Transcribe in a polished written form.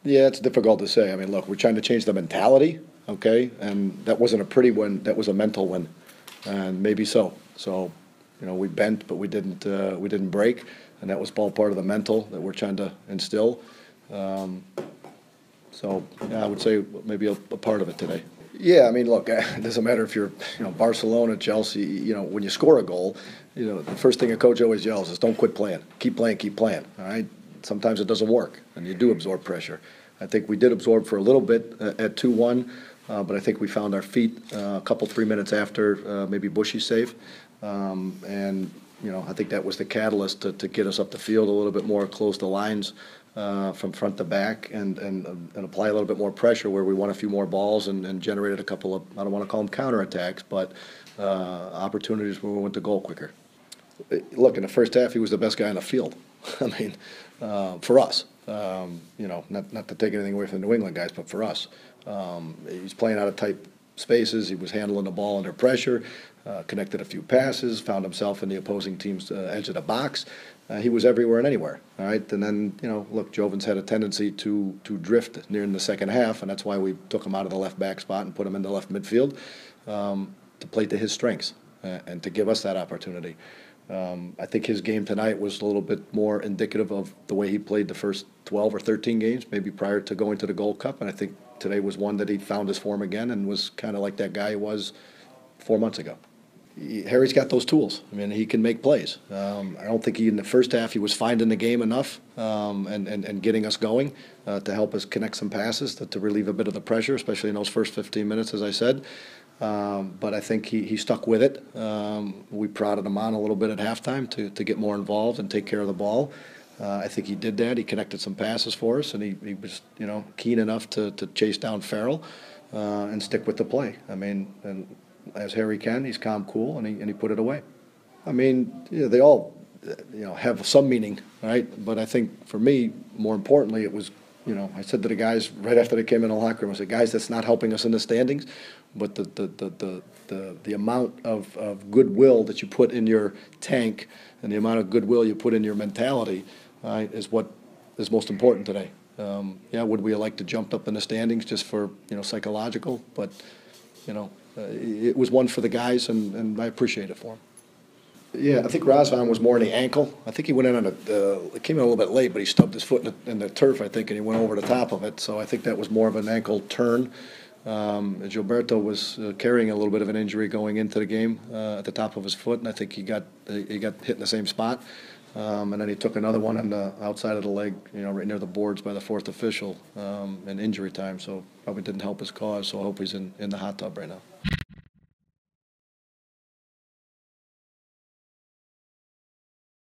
Yeah, it's difficult to say. I mean, look, we're trying to change the mentality, okay? And that wasn't a pretty win, that was a mental win, and maybe so. So, we bent, but we didn't break, and that was all part of the mental that we're trying to instill. Um, so, yeah, I would say maybe a part of it today. Yeah, I mean, look, it doesn't matter if you're, Barcelona, Chelsea, when you score a goal, the first thing a coach always yells is don't quit playing. Keep playing, all right? Sometimes it doesn't work, and you do absorb pressure. I think we did absorb for a little bit at 2-1, but I think we found our feet a couple, 3 minutes after maybe Bushy's save. And, I think that was the catalyst to get us up the field a little bit more, close the lines from front to back, and apply a little bit more pressure where we won a few more balls and generated a couple of, I don't want to call them counterattacks, but opportunities where we went to goal quicker. Look, in the first half, he was the best guy on the field. I mean, for us, not to take anything away from the New England guys, but for us, he's playing out of tight spaces. He was handling the ball under pressure, connected a few passes, found himself in the opposing team's edge of the box. He was everywhere and anywhere. All right, and then look, Jovan's had a tendency to drift near in the second half, and that's why we took him out of the left back spot and put him in the left midfield to play to his strengths and to give us that opportunity. I think his game tonight was a little bit more indicative of the way he played the first 12 or 13 games, maybe prior to going to the Gold Cup. And I think today was one that he found his form again and was kind of like that guy he was 4 months ago. Harry's got those tools. I mean, he can make plays. I don't think in the first half he was finding the game enough and getting us going to help us connect some passes to relieve a bit of the pressure, especially in those first 15 minutes, as I said. But I think he stuck with it. We prodded him on a little bit at halftime to get more involved and take care of the ball. I think he did that. He connected some passes for us, and he was keen enough to chase down Farrell and stick with the play. I mean, and as Harry can, he's calm, cool, and he put it away. I mean, they all have some meaning, right? But I think for me, more importantly, it was I said to the guys right after they came in the locker room, I said, guys, that's not helping us in the standings, but the amount of goodwill that you put in your tank and the amount of goodwill you put in your mentality is what is most important today. Yeah, would we have liked to jump up in the standings just for psychological? But it was one for the guys, and I appreciate it for them. Yeah, I think Razvan was more in the ankle. I think he went in on it came in a little bit late, but he stubbed his foot in the turf, I think, and he went over the top of it. So I think that was more of an ankle turn. Gilberto was carrying a little bit of an injury going into the game at the top of his foot, and I think he got hit in the same spot. And then he took another one on the outside of the leg, right near the boards by the fourth official in injury time. So probably didn't help his cause. So I hope he's in the hot tub right now.